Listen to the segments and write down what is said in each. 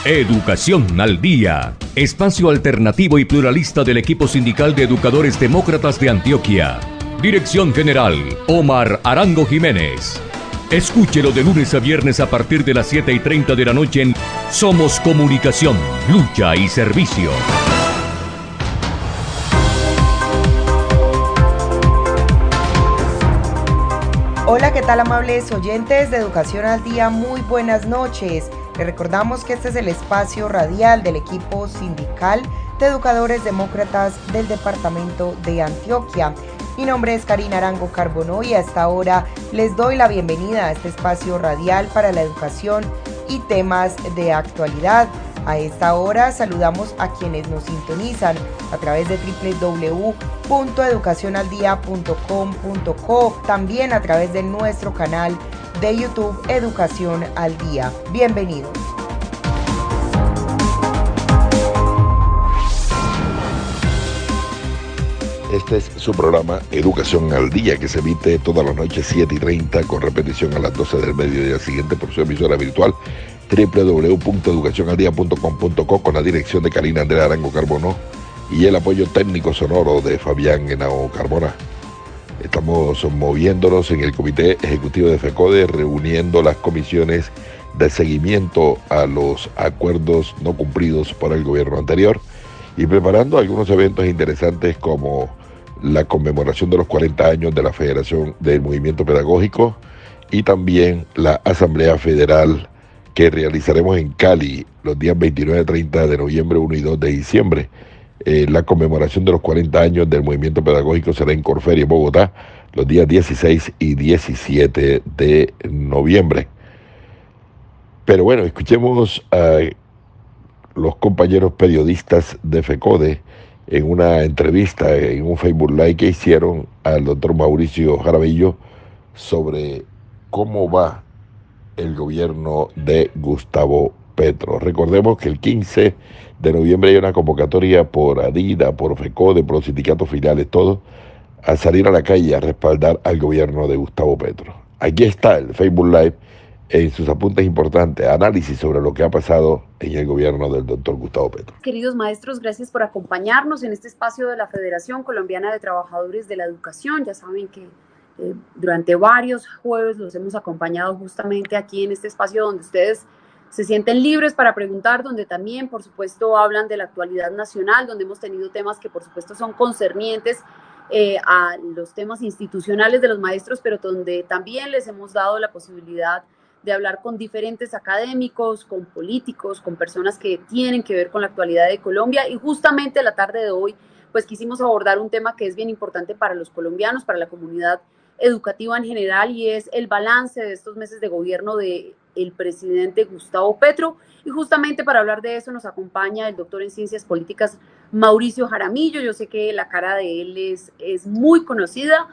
Educación al Día, espacio alternativo y pluralista del equipo sindical de educadores demócratas de Antioquia. Dirección General, Omar Arango Jiménez. Escúchelo de lunes a viernes a partir de las 7:30 de la noche en Somos Comunicación, Lucha y Servicio. Hola, ¿qué tal, amables oyentes de Educación al Día? Muy buenas noches. Les recordamos que este es el espacio radial del equipo sindical de educadores demócratas del departamento de Antioquia. Mi nombre es Karina Arango Carbonó y hasta ahora les doy la bienvenida a este espacio radial para la educación y temas de actualidad. A esta hora saludamos a quienes nos sintonizan a través de www.educacionaldia.com.co, también a través de nuestro canal de YouTube Educación al Día. Bienvenidos. Este es su programa Educación al Día, que se emite todas las noches 7:30 con repetición a las 12 del mediodía siguiente por su emisora virtual www.educacionaldia.com.co, con la dirección de Karina Andrea Arango Carbonó y el apoyo técnico sonoro de Fabián Henao Carbona. Estamos moviéndonos en el Comité Ejecutivo de FECODE, reuniendo las comisiones de seguimiento a los acuerdos no cumplidos por el gobierno anterior y preparando algunos eventos interesantes como la conmemoración de los 40 años de la Federación del Movimiento Pedagógico y también la Asamblea Federal que realizaremos en Cali los días 29 y 30 de noviembre, 1 y 2 de diciembre. La conmemoración de los 40 años del movimiento pedagógico será en Corferia, Bogotá, los días 16 y 17 de noviembre. Pero bueno, escuchemos a los compañeros periodistas de FECODE en una entrevista, en un Facebook Live que hicieron al doctor Mauricio Jaramillo sobre cómo va el gobierno de Gustavo Petro. Recordemos que el 15 de noviembre hay una convocatoria por ADIDA, por FECODE, por los sindicatos filiales, todos, a salir a la calle a respaldar al gobierno de Gustavo Petro. Aquí está el Facebook Live en sus apuntes importantes, análisis sobre lo que ha pasado en el gobierno del doctor Gustavo Petro. Queridos maestros, gracias por acompañarnos en este espacio de la Federación Colombiana de Trabajadores de la Educación. Ya saben que durante varios jueves los hemos acompañado justamente aquí en este espacio donde ustedes se sienten libres para preguntar, donde también, por supuesto, hablan de la actualidad nacional, donde hemos tenido temas que, por supuesto, son concernientes a los temas institucionales de los maestros, pero donde también les hemos dado la posibilidad de hablar con diferentes académicos, con políticos, con personas que tienen que ver con la actualidad de Colombia. Y justamente la tarde de hoy, pues quisimos abordar un tema que es bien importante para los colombianos, para la comunidad educativa en general, y es el balance de estos meses de gobierno del presidente Gustavo Petro. Y justamente para hablar de eso nos acompaña el doctor en Ciencias Políticas Mauricio Jaramillo. Yo sé que la cara de él es muy conocida,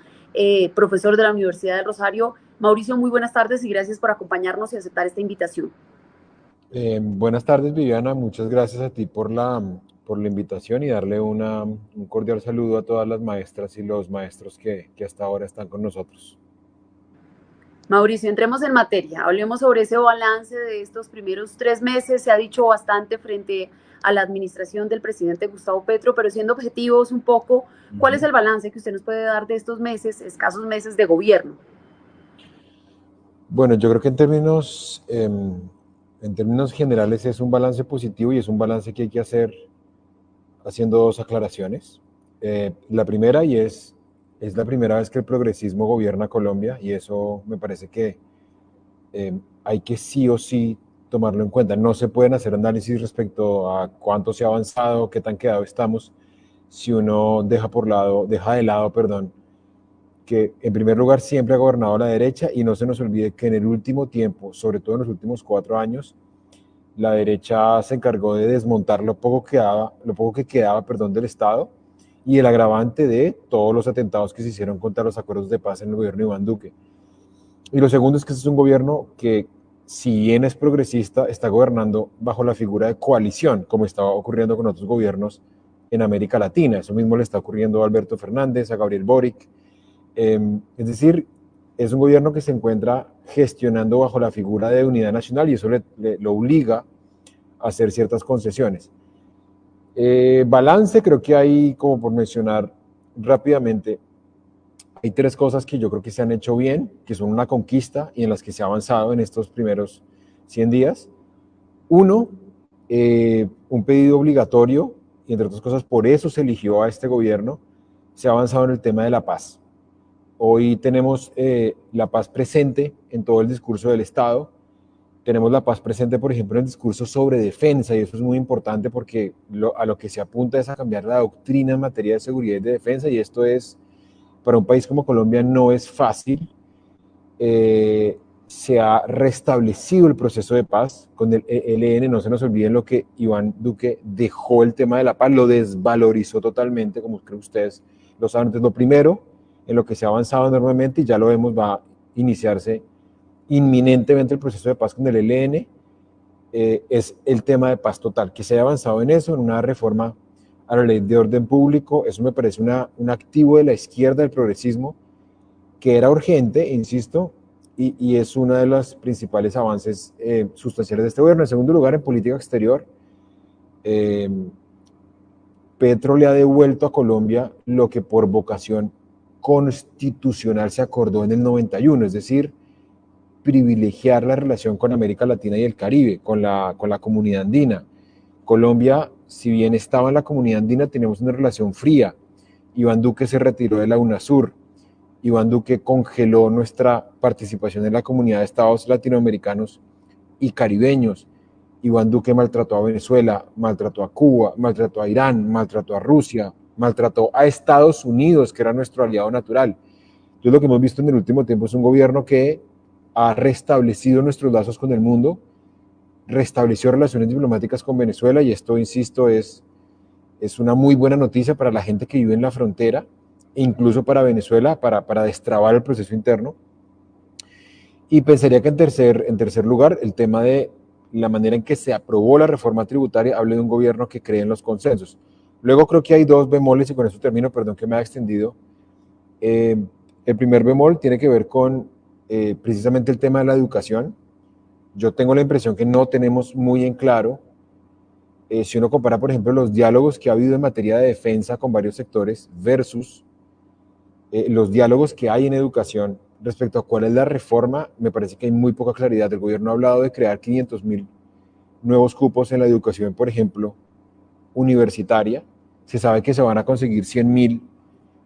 profesor de la Universidad del Rosario. Mauricio, muy buenas tardes y gracias por acompañarnos y aceptar esta invitación. Buenas tardes, Viviana. Muchas gracias a ti por la invitación y darle un cordial saludo a todas las maestras y los maestros que hasta ahora están con nosotros. Mauricio, entremos en materia. Hablemos sobre ese balance de estos primeros 3 meses. Se ha dicho bastante frente a la administración del presidente Gustavo Petro, pero siendo objetivos un poco, ¿cuál es el balance que usted nos puede dar de estos meses, escasos meses de gobierno? Bueno, yo creo que en términos generales es un balance positivo y es un balance que hay que hacer haciendo 2 aclaraciones. La primera, y es la primera vez que el progresismo gobierna Colombia, y eso me parece que hay que sí o sí tomarlo en cuenta. No se pueden hacer análisis respecto a cuánto se ha avanzado, qué tan quedado estamos, si uno deja de lado, que en primer lugar siempre ha gobernado la derecha, y no se nos olvide que en el último tiempo, sobre todo en los últimos 4 años, la derecha se encargó de desmontar lo poco que quedaba del Estado, y el agravante de todos los atentados que se hicieron contra los acuerdos de paz en el gobierno de Iván Duque. Y lo segundo es que este es un gobierno que, si bien es progresista, está gobernando bajo la figura de coalición, como estaba ocurriendo con otros gobiernos en América Latina. Eso mismo le está ocurriendo a Alberto Fernández, a Gabriel Boric. Es decir, es un gobierno que se encuentra gestionando bajo la figura de unidad nacional, y eso lo obliga hacer ciertas concesiones. Balance, creo que hay, como por mencionar rápidamente, hay 3 cosas que yo creo que se han hecho bien, que son una conquista y en las que se ha avanzado en estos primeros 100 días. Uno, un pedido obligatorio, y entre otras cosas por eso se eligió a este gobierno. Se ha avanzado en el tema de la paz. Hoy tenemos la paz presente en todo el discurso del Estado. Tenemos la paz presente, por ejemplo, en el discurso sobre defensa, y eso es muy importante porque a lo que se apunta es a cambiar la doctrina en materia de seguridad y de defensa, y esto es, para un país como Colombia, no es fácil. Se ha restablecido el proceso de paz con el ELN. No se nos olviden lo que Iván Duque dejó el tema de la paz, lo desvalorizó totalmente, como creo que ustedes lo saben. Entonces, lo primero en lo que se ha avanzado enormemente, y ya lo vemos, va a iniciarse inminentemente el proceso de paz con el ELN, es el tema de paz total, que se haya avanzado en eso, en una reforma a la ley de orden público. Eso me parece un activo de la izquierda, del progresismo, que era urgente, insisto, y es uno de los principales avances sustanciales de este gobierno. En segundo lugar, en política exterior, Petro le ha devuelto a Colombia lo que por vocación constitucional se acordó en el 91, es decir, privilegiar la relación con América Latina y el Caribe, con la comunidad andina. Colombia, si bien estaba en la comunidad andina, tenemos una relación fría. Iván Duque se retiró de la UNASUR. Iván Duque congeló nuestra participación en la comunidad de estados latinoamericanos y caribeños. Iván Duque maltrató a Venezuela, maltrató a Cuba, maltrató a Irán, maltrató a Rusia, maltrató a Estados Unidos, que era nuestro aliado natural. Entonces, lo que hemos visto en el último tiempo es un gobierno que ha restablecido nuestros lazos con el mundo, restableció relaciones diplomáticas con Venezuela, y esto, insisto, es una muy buena noticia para la gente que vive en la frontera, e incluso para Venezuela, para destrabar el proceso interno. Y pensaría que en tercer lugar, el tema de la manera en que se aprobó la reforma tributaria habla de un gobierno que cree en los consensos. Luego creo que hay 2 bemoles, y con eso termino, perdón que me haya extendido. El primer bemol tiene que ver con precisamente el tema de la educación. Yo tengo la impresión que no tenemos muy en claro, si uno compara, por ejemplo, los diálogos que ha habido en materia de defensa con varios sectores versus los diálogos que hay en educación respecto a cuál es la reforma, me parece que hay muy poca claridad. El gobierno ha hablado de crear 500.000 nuevos cupos en la educación, por ejemplo, universitaria. Se sabe que se van a conseguir 100.000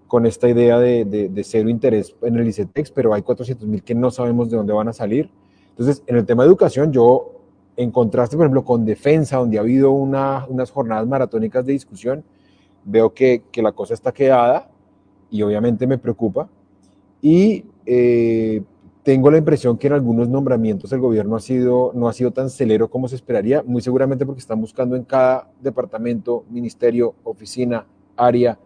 con esta idea de cero interés en el ICETEX, pero hay 400.000 que no sabemos de dónde van a salir. Entonces, en el tema de educación, yo, en contraste, por ejemplo, con defensa, donde ha habido unas jornadas maratónicas de discusión, veo que la cosa está quedada, y obviamente me preocupa. Y tengo la impresión que en algunos nombramientos el gobierno no ha sido tan celero como se esperaría, muy seguramente porque están buscando en cada departamento, ministerio, oficina, área,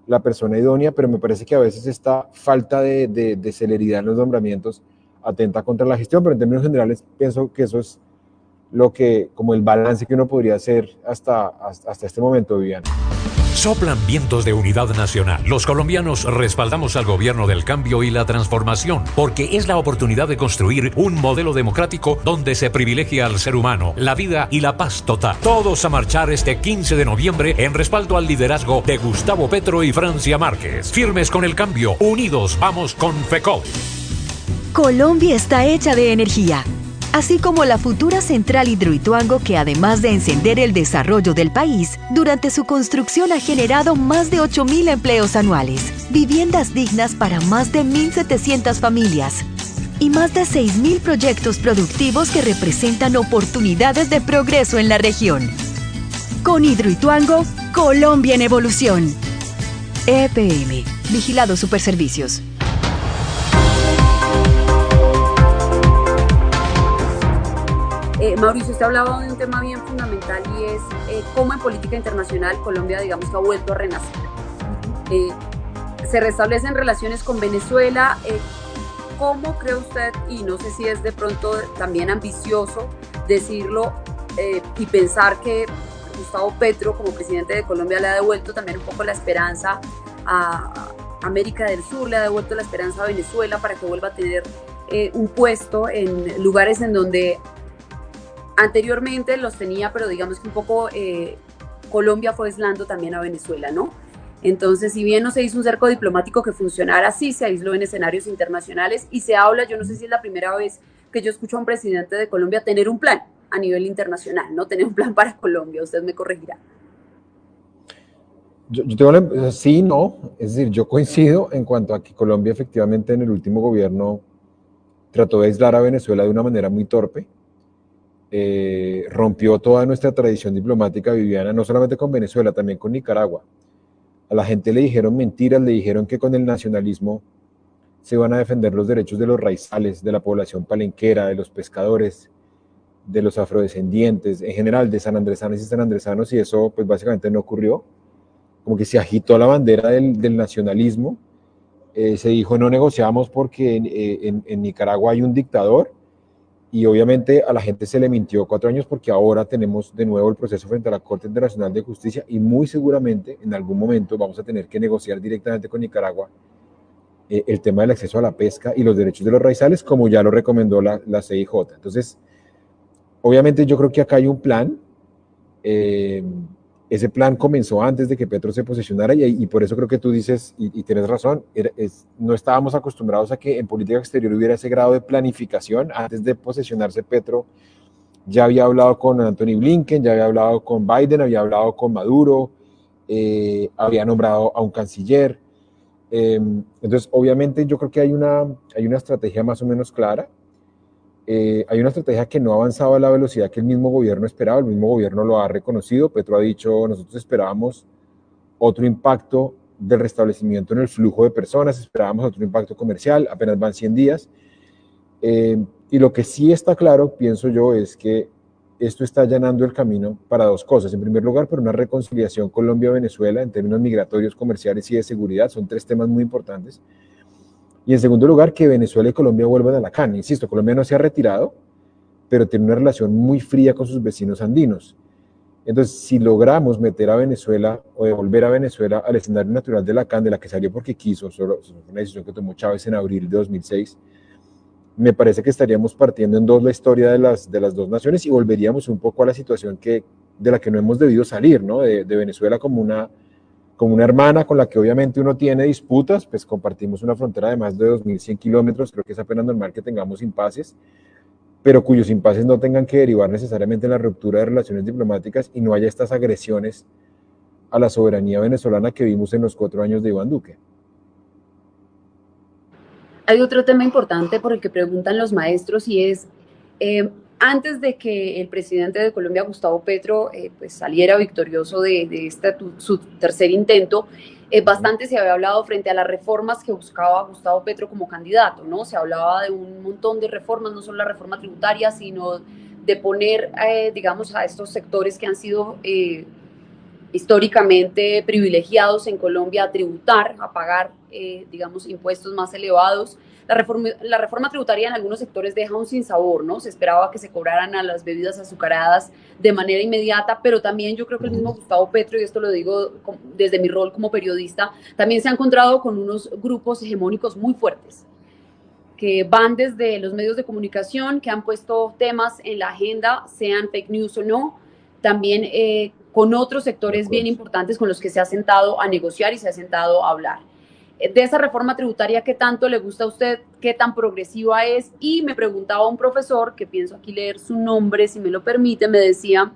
la persona idónea, pero me parece que a veces esta falta de celeridad en los nombramientos atenta contra la gestión. Pero en términos generales pienso que eso es como el balance que uno podría hacer hasta este momento, Viviana. Soplan vientos de unidad nacional. Los colombianos respaldamos al gobierno del cambio y la transformación, porque es la oportunidad de construir un modelo democrático donde se privilegia al ser humano, la vida y la paz total. Todos a marchar este 15 de noviembre en respaldo al liderazgo de Gustavo Petro y Francia Márquez. Firmes con el cambio, unidos vamos con FECODE. Colombia está hecha de energía, así como la futura central Hidroituango, que además de encender el desarrollo del país, durante su construcción ha generado más de 8.000 empleos anuales, viviendas dignas para más de 1.700 familias y más de 6.000 proyectos productivos que representan oportunidades de progreso en la región. Con Hidroituango, Colombia en evolución. EPM, Vigilado Superservicios. Mauricio, usted ha hablado de un tema bien fundamental, y es cómo en política internacional Colombia, digamos, que ha vuelto a renacer. Se restablecen relaciones con Venezuela. ¿Cómo cree usted, y no sé si es de pronto también ambicioso decirlo y pensar que Gustavo Petro como presidente de Colombia le ha devuelto también un poco la esperanza a América del Sur, le ha devuelto la esperanza a Venezuela para que vuelva a tener un puesto en lugares en donde Anteriormente los tenía, pero digamos que un poco Colombia fue aislando también a Venezuela, ¿no? Entonces, si bien no se hizo un cerco diplomático que funcionara así, se aisló en escenarios internacionales y se habla, yo no sé si es la primera vez que yo escucho a un presidente de Colombia tener un plan a nivel internacional, no tener un plan para Colombia, usted me corregirá. Yo tengo sí, no, es decir, yo coincido en cuanto a que Colombia efectivamente en el último gobierno trató de aislar a Venezuela de una manera muy torpe, rompió toda nuestra tradición diplomática, Viviana, no solamente con Venezuela, también con Nicaragua. A la gente le dijeron mentiras, le dijeron que con el nacionalismo se iban a defender los derechos de los raizales, de la población palenquera, de los pescadores, de los afrodescendientes, en general de sanandresanos y sanandresanos, y eso pues básicamente no ocurrió. Como que se agitó la bandera del nacionalismo, se dijo no negociamos porque en Nicaragua hay un dictador, y obviamente a la gente se le mintió 4 años porque ahora tenemos de nuevo el proceso frente a la Corte Internacional de Justicia y muy seguramente en algún momento vamos a tener que negociar directamente con Nicaragua el tema del acceso a la pesca y los derechos de los raizales, como ya lo recomendó la CIJ. Entonces, obviamente yo creo que acá hay un plan. Ese plan comenzó antes de que Petro se posicionara y por eso creo que tú dices, y tienes razón, no estábamos acostumbrados a que en política exterior hubiera ese grado de planificación. Antes de posesionarse Petro, ya había hablado con Anthony Blinken, ya había hablado con Biden, había hablado con Maduro, había nombrado a un canciller. Entonces, obviamente yo creo que hay una estrategia más o menos clara. Hay una estrategia que no ha avanzado a la velocidad que el mismo gobierno esperaba, el mismo gobierno lo ha reconocido. Petro ha dicho, nosotros esperábamos otro impacto del restablecimiento en el flujo de personas, esperábamos otro impacto comercial, apenas van 100 días. Y lo que sí está claro, pienso yo, es que esto está allanando el camino para 2 cosas. En primer lugar, por una reconciliación Colombia-Venezuela en términos migratorios, comerciales y de seguridad. Son 3 temas muy importantes. Y en segundo lugar, que Venezuela y Colombia vuelvan a la CAN. Insisto, Colombia no se ha retirado, pero tiene una relación muy fría con sus vecinos andinos. Entonces, si logramos meter a Venezuela o devolver a Venezuela al escenario natural de la CAN, de la que salió porque quiso, solo fue una decisión que tomó Chávez en abril de 2006, me parece que estaríamos partiendo en 2 la historia de las 2 naciones y volveríamos un poco a la situación de la que no hemos debido salir, ¿no? De Venezuela como una hermana con la que obviamente uno tiene disputas, pues compartimos una frontera de más de 2.100 kilómetros, creo que es apenas normal que tengamos impases, pero cuyos impases no tengan que derivar necesariamente en la ruptura de relaciones diplomáticas y no haya estas agresiones a la soberanía venezolana que vimos en los 4 años de Iván Duque. Hay otro tema importante por el que preguntan los maestros y es, antes de que el presidente de Colombia, Gustavo Petro, pues saliera victorioso de su tercer intento, bastante se había hablado frente a las reformas que buscaba Gustavo Petro como candidato, ¿no? Se hablaba de un montón de reformas, no solo la reforma tributaria, sino de poner, digamos, a estos sectores que han sido históricamente privilegiados en Colombia a tributar, a pagar, digamos, impuestos más elevados. La reforma tributaria en algunos sectores deja un sinsabor, ¿no? Se esperaba que se cobraran a las bebidas azucaradas de manera inmediata, pero también yo creo que el mismo Gustavo Petro, y esto lo digo desde mi rol como periodista, también se ha encontrado con unos grupos hegemónicos muy fuertes, que van desde los medios de comunicación, que han puesto temas en la agenda, sean fake news o no, también con otros sectores bien importantes con los que se ha sentado a negociar y se ha sentado a hablar. De esa reforma tributaria, ¿qué tanto le gusta a usted? ¿Qué tan progresiva es? Y me preguntaba un profesor, que pienso aquí leer su nombre, si me lo permite, me decía,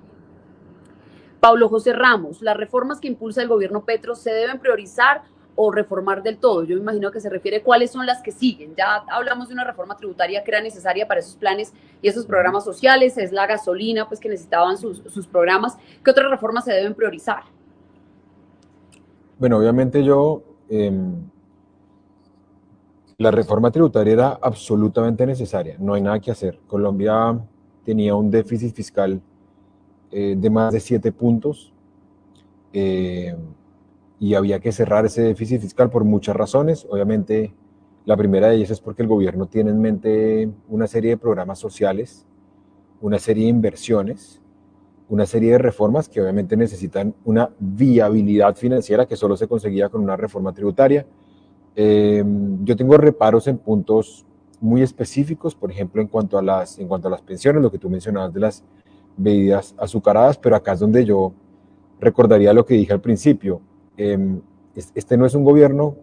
Pablo José Ramos, ¿las reformas que impulsa el gobierno Petro se deben priorizar o reformar del todo? Yo me imagino que se refiere a cuáles son las que siguen. Ya hablamos de una reforma tributaria que era necesaria para esos planes y esos programas sociales, es la gasolina, pues que necesitaban sus programas. ¿Qué otras reformas se deben priorizar? Bueno, obviamente la reforma tributaria era absolutamente necesaria, no hay nada que hacer. Colombia tenía un déficit fiscal de más de 7 puntos y había que cerrar ese déficit fiscal por muchas razones. Obviamente, la primera de ellas es porque el gobierno tiene en mente una serie de programas sociales, una serie de inversiones, una serie de reformas que obviamente necesitan una viabilidad financiera que solo se conseguía con una reforma tributaria. Yo tengo reparos en puntos muy específicos, por ejemplo, en cuanto a las pensiones, lo que tú mencionabas de las bebidas azucaradas, pero acá es donde yo recordaría lo que dije al principio. Este no es un gobierno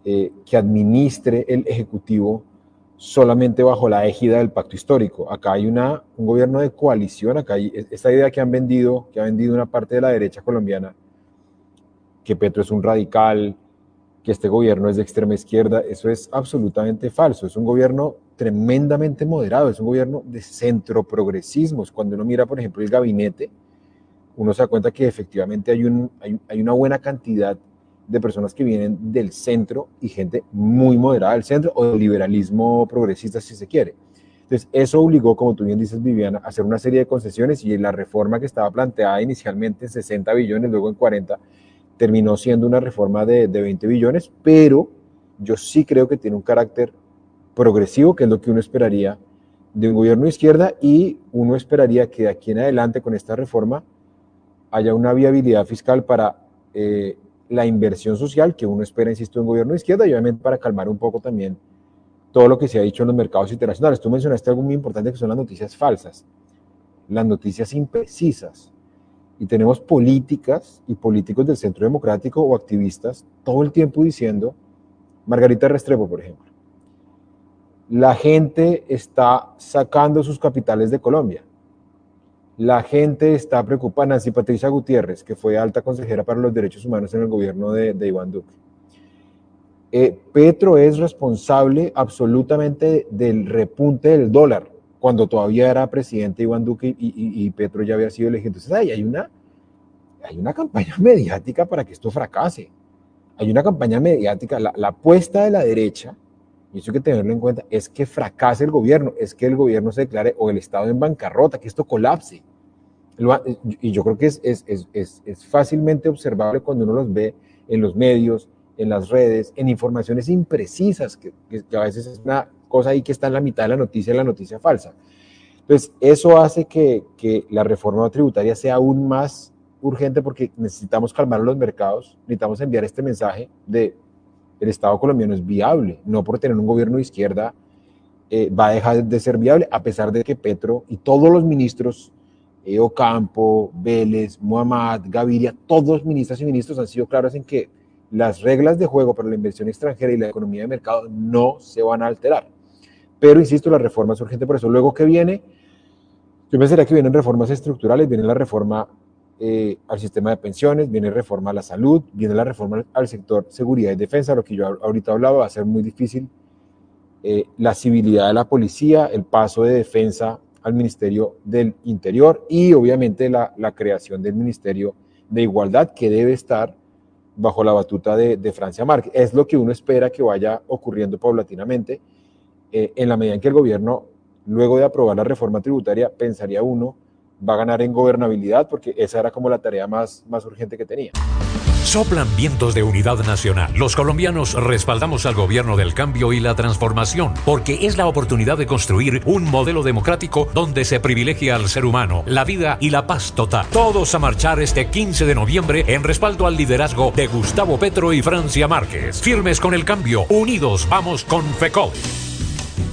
que administre el Ejecutivo solamente bajo la égida del pacto histórico. Acá hay un gobierno de coalición, acá hay esta idea que ha vendido una parte de la derecha colombiana, que Petro es un radical, que este gobierno es de extrema izquierda. Eso es absolutamente falso. Es un gobierno tremendamente moderado, es un gobierno de centro progresismos. Cuando uno mira, por ejemplo, el gabinete, uno se da cuenta que efectivamente hay una buena cantidad de personas que vienen del centro y gente muy moderada del centro o del liberalismo progresista, si se quiere. Entonces, eso obligó, como tú bien dices, Viviana, a hacer una serie de concesiones, y la reforma que estaba planteada inicialmente en 60 billones, luego en 40, terminó siendo una reforma de 20 billones, pero yo sí creo que tiene un carácter progresivo, que es lo que uno esperaría de un gobierno de izquierda, y uno esperaría que de aquí en adelante con esta reforma haya una viabilidad fiscal para la inversión social que uno espera, insisto, en un gobierno de izquierda, y obviamente para calmar un poco también todo lo que se ha dicho en los mercados internacionales. Tú mencionaste algo muy importante, que son las noticias falsas, las noticias imprecisas. Y tenemos políticas y políticos del Centro Democrático o activistas todo el tiempo diciendo, Margarita Restrepo, por ejemplo, la gente está sacando sus capitales de Colombia. La gente está preocupada. Nancy Patricia Gutiérrez, que fue alta consejera para los derechos humanos en el gobierno de Iván Duque. Petro es responsable absolutamente del repunte del dólar, cuando todavía era presidente Iván Duque y Petro ya había sido elegido. Entonces hay una campaña mediática para que esto fracase. Hay una campaña mediática, la apuesta de la derecha, y eso hay que tenerlo en cuenta, es que fracase el gobierno, es que el gobierno se declare o el Estado en bancarrota, que esto colapse. Y yo creo que es fácilmente observable cuando uno los ve en los medios, en las redes, en informaciones imprecisas, que a veces es una cosa ahí que está en la mitad de la noticia falsa. Entonces, eso hace que la reforma tributaria sea aún más urgente, porque necesitamos calmar los mercados, necesitamos enviar este mensaje de el Estado colombiano es viable, no por tener un gobierno de izquierda va a dejar de ser viable, a pesar de que Petro y todos los ministros, Ocampo, Vélez, Muhammad, Gaviria, todos los ministras y ministros han sido claros en que las reglas de juego para la inversión extranjera y la economía de mercado no se van a alterar. Pero, insisto, la reforma es urgente por eso. Luego, ¿qué viene? Yo pensaría que vienen reformas estructurales, viene la reforma al sistema de pensiones, viene reforma a la salud, viene la reforma al sector seguridad y defensa, lo que yo ahorita hablaba, va a ser muy difícil. La civilidad de la policía, el paso de defensa al Ministerio del Interior, y obviamente la creación del Ministerio de Igualdad, que debe estar bajo la batuta de Francia Márquez. Es lo que uno espera que vaya ocurriendo paulatinamente, en la medida en que el gobierno, luego de aprobar la reforma tributaria, pensaría uno, va a ganar en gobernabilidad, porque esa era como la tarea más urgente que tenía. Soplan vientos de unidad nacional. Los colombianos respaldamos al gobierno del cambio y la transformación, porque es la oportunidad de construir un modelo democrático donde se privilegia al ser humano, la vida y la paz total. Todos a marchar este 15 de noviembre en respaldo al liderazgo de Gustavo Petro y Francia Márquez. Firmes con el cambio, unidos vamos con FECODE.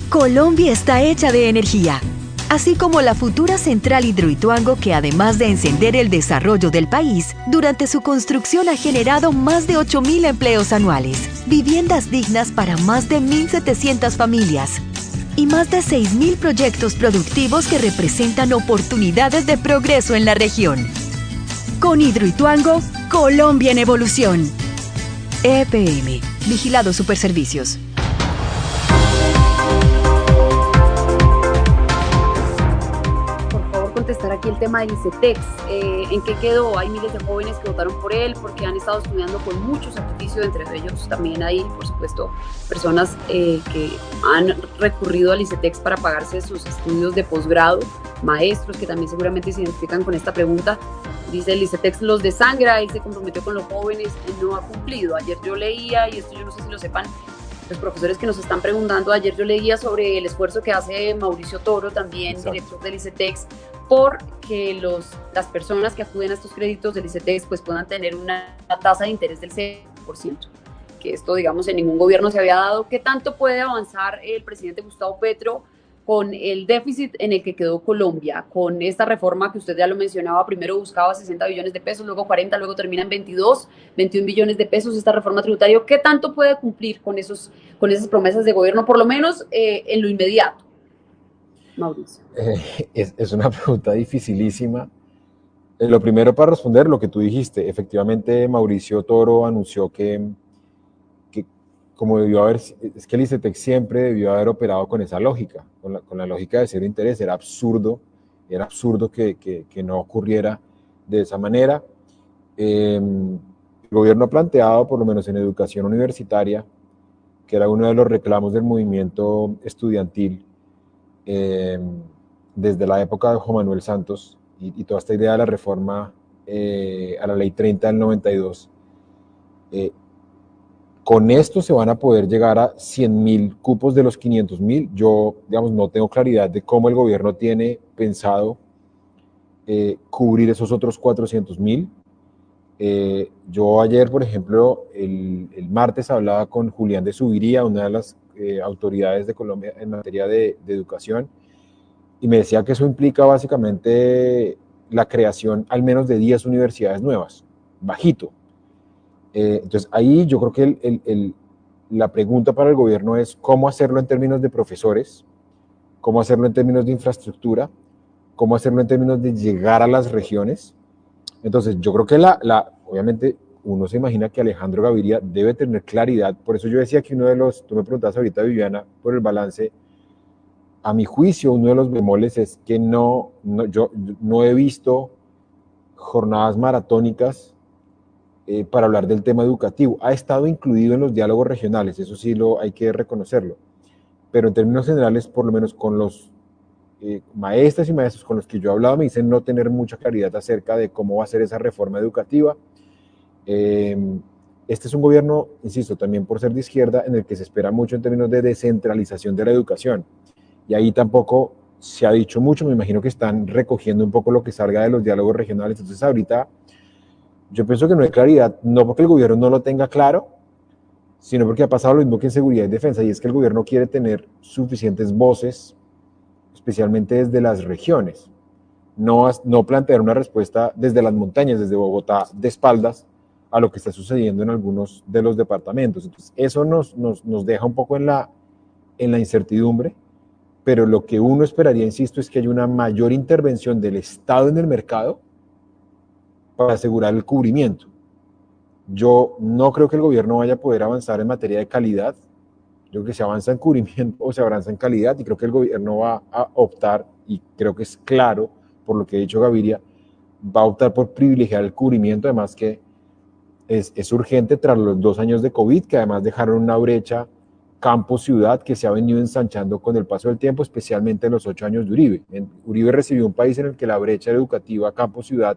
Colombia está hecha de energía, así como la futura central Hidroituango, que además de encender el desarrollo del país, durante su construcción ha generado más de 8.000 empleos anuales, viviendas dignas para más de 1.700 familias y más de 6.000 proyectos productivos que representan oportunidades de progreso en la región. Con Hidroituango, Colombia en evolución. EPM, Vigilado Superservicios. Contestar aquí el tema del ICETEX, en qué quedó. Hay miles de jóvenes que votaron por él porque han estado estudiando con mucho sacrificio, entre ellos también hay, por supuesto, personas que han recurrido al ICETEX para pagarse sus estudios de posgrado, maestros que también seguramente se identifican con esta pregunta. Dice: el ICETEX los desangra, él se comprometió con los jóvenes y no ha cumplido. Ayer yo leía, y esto yo no sé si lo sepan los profesores que nos están preguntando, ayer yo leía sobre el esfuerzo que hace Mauricio Toro, también Exacto. Director del ICETEX, porque las personas que acuden a estos créditos del ICETEX pues puedan tener una tasa de interés del 6%, que esto, digamos, en ningún gobierno se había dado. ¿Qué tanto puede avanzar el presidente Gustavo Petro con el déficit en el que quedó Colombia, con esta reforma que usted ya lo mencionaba, primero buscaba 60 billones de pesos, luego 40, luego termina en 22, 21 billones de pesos esta reforma tributaria, ¿qué tanto puede cumplir con esas promesas de gobierno, por lo menos en lo inmediato, Mauricio? Es una pregunta dificilísima. Lo primero para responder lo que tú dijiste, efectivamente Mauricio Toro anunció que como debió haber, es que el ICETEX siempre debió haber operado con esa lógica, con la lógica de cero interés. Era absurdo que no ocurriera de esa manera. El gobierno ha planteado, por lo menos en educación universitaria, que era uno de los reclamos del movimiento estudiantil desde la época de Juan Manuel Santos y toda esta idea de la reforma a la ley 30 del 92. Con esto se van a poder llegar a 100.000 cupos de los 500.000. Yo, digamos, no tengo claridad de cómo el gobierno tiene pensado cubrir esos otros 400.000. Yo ayer, por ejemplo, el martes hablaba con Julián de Zuviría, una de las autoridades de Colombia en materia de educación, y me decía que eso implica básicamente la creación al menos de 10 universidades nuevas, bajito. Entonces ahí yo creo que la pregunta para el gobierno es cómo hacerlo en términos de profesores, cómo hacerlo en términos de infraestructura, cómo hacerlo en términos de llegar a las regiones. Entonces yo creo que obviamente uno se imagina que Alejandro Gaviria debe tener claridad. Por eso yo decía que tú me preguntabas ahorita, Viviana, por el balance. A mi juicio, uno de los bemoles es que yo no he visto jornadas maratónicas para hablar del tema educativo. Ha estado incluido en los diálogos regionales, eso sí hay que reconocerlo. Pero en términos generales, por lo menos con los maestras y maestros con los que yo he hablado, me dicen no tener mucha claridad acerca de cómo va a ser esa reforma educativa. Este es un gobierno, insisto, también por ser de izquierda, en el que se espera mucho en términos de descentralización de la educación. Y ahí tampoco se ha dicho mucho. Me imagino que están recogiendo un poco lo que salga de los diálogos regionales. Entonces ahorita yo pienso que no hay claridad, no porque el gobierno no lo tenga claro, sino porque ha pasado lo mismo que en seguridad y defensa, y es que el gobierno quiere tener suficientes voces, especialmente desde las regiones, no plantear una respuesta desde las montañas, desde Bogotá, de espaldas a lo que está sucediendo en algunos de los departamentos. Entonces, eso nos deja un poco en la incertidumbre, pero lo que uno esperaría, insisto, es que haya una mayor intervención del Estado en el mercado para asegurar el cubrimiento. Yo no creo que el gobierno vaya a poder avanzar en materia de calidad. Yo creo que se avanza en cubrimiento o se avanza en calidad, y creo que el gobierno va a optar, y creo que es claro por lo que ha dicho Gaviria, va a optar por privilegiar el cubrimiento, además que es urgente tras los 2 años de COVID, que además dejaron una brecha campo-ciudad que se ha venido ensanchando con el paso del tiempo, especialmente en los 8 años de Uribe. Uribe recibió un país en el que la brecha educativa campo-ciudad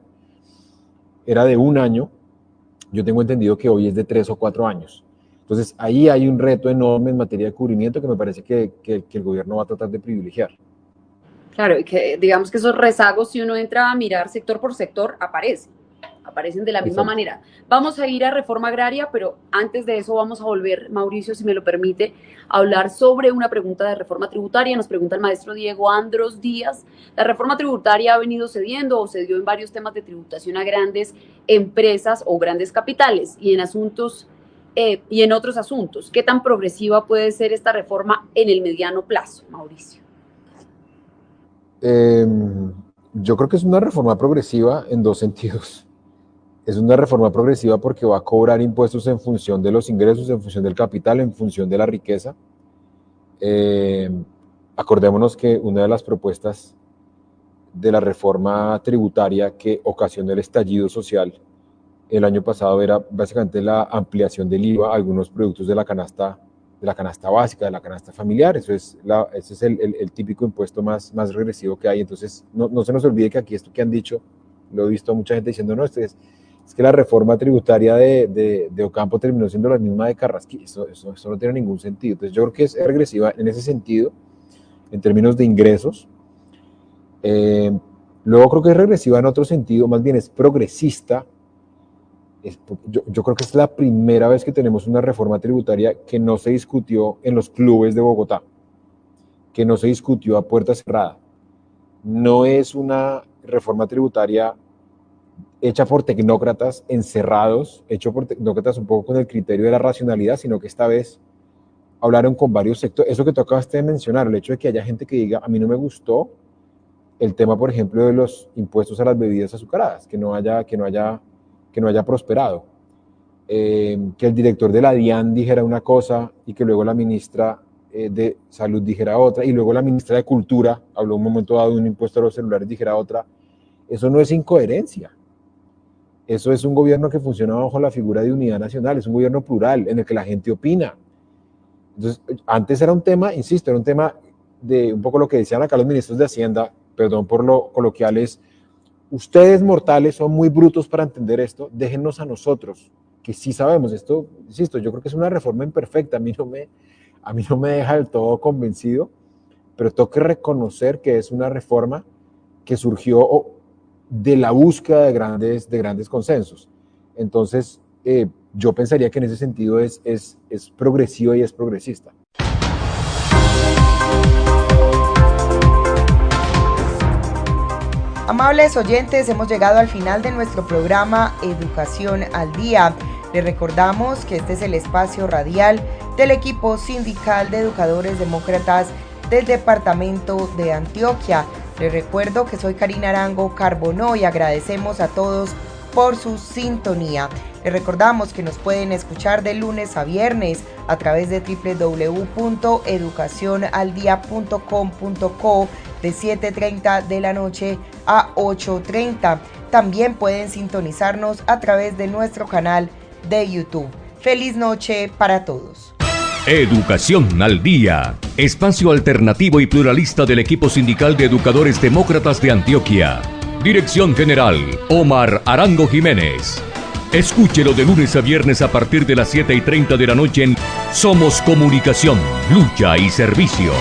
era de 1 año. Yo tengo entendido que hoy es de 3 o 4 años. Entonces ahí hay un reto enorme en materia de cubrimiento que me parece que el gobierno va a tratar de privilegiar. Claro, y que digamos que esos rezagos, si uno entra a mirar sector por sector, aparecen de la misma manera. Vamos a ir a reforma agraria, pero antes de eso vamos a volver, Mauricio, si me lo permite, a hablar sobre una pregunta de reforma tributaria. Nos pregunta el maestro Diego Andros Díaz. La reforma tributaria ha venido cediendo o cedió en varios temas de tributación a grandes empresas o grandes capitales y en otros asuntos. ¿Qué tan progresiva puede ser esta reforma en el mediano plazo, Mauricio? Yo creo que es una reforma progresiva en 2 sentidos. Es una reforma progresiva porque va a cobrar impuestos en función de los ingresos, en función del capital, en función de la riqueza. Acordémonos que una de las propuestas de la reforma tributaria que ocasionó el estallido social el año pasado era básicamente la ampliación del IVA a algunos productos de la canasta básica, de la canasta familiar. Ese es el típico impuesto más regresivo que hay. Entonces, no se nos olvide que aquí esto que han dicho, lo he visto a mucha gente diciendo, no, es que la reforma tributaria de Ocampo terminó siendo la misma de Carrasquilla. Eso no tiene ningún sentido. Entonces, yo creo que es regresiva en ese sentido, en términos de ingresos. Luego creo que es regresiva en otro sentido, más bien es progresista. Yo creo que es la primera vez que tenemos una reforma tributaria que no se discutió en los clubes de Bogotá. que no se discutió a puerta cerrada. No es una reforma tributaria hecha por tecnócratas encerrados, hecho por tecnócratas un poco con el criterio de la racionalidad, sino que esta vez hablaron con varios sectores. Eso que tú acabaste de mencionar, el hecho de que haya gente que diga, a mí no me gustó el tema, por ejemplo, de los impuestos a las bebidas azucaradas, que no haya prosperado. Que el director de la DIAN dijera una cosa y que luego la ministra de Salud dijera otra, y luego la ministra de Cultura habló un momento dado de un impuesto a los celulares, dijera otra. Eso no es incoherencia. Eso es un gobierno que funciona bajo la figura de unidad nacional, es un gobierno plural en el que la gente opina. Entonces, antes era un tema, insisto, era un tema de un poco lo que decían acá los ministros de Hacienda, perdón por lo coloquial, es: ustedes mortales son muy brutos para entender esto, déjennos a nosotros, que sí sabemos esto. Insisto, yo creo que es una reforma imperfecta, a mí no me deja del todo convencido, pero tengo que reconocer que es una reforma que surgió de la búsqueda de grandes consensos. Entonces, yo pensaría que en ese sentido es progresiva y es progresista. Amables oyentes, hemos llegado al final de nuestro programa Educación al Día. Les recordamos que este es el espacio radial del equipo sindical de educadores demócratas del departamento de Antioquia. Les recuerdo que soy Karina Arango Carbonó y agradecemos a todos por su sintonía. Les recordamos que nos pueden escuchar de lunes a viernes a través de www.educacionaldia.com.co de 7:30 de la noche a 8:30. También pueden sintonizarnos a través de nuestro canal de YouTube. Feliz noche para todos. Educación al Día, espacio alternativo y pluralista del equipo sindical de educadores demócratas de Antioquia. Dirección General, Omar Arango Jiménez. Escúchelo de lunes a viernes a partir de las 7:30 de la noche en Somos Comunicación, Lucha y Servicio.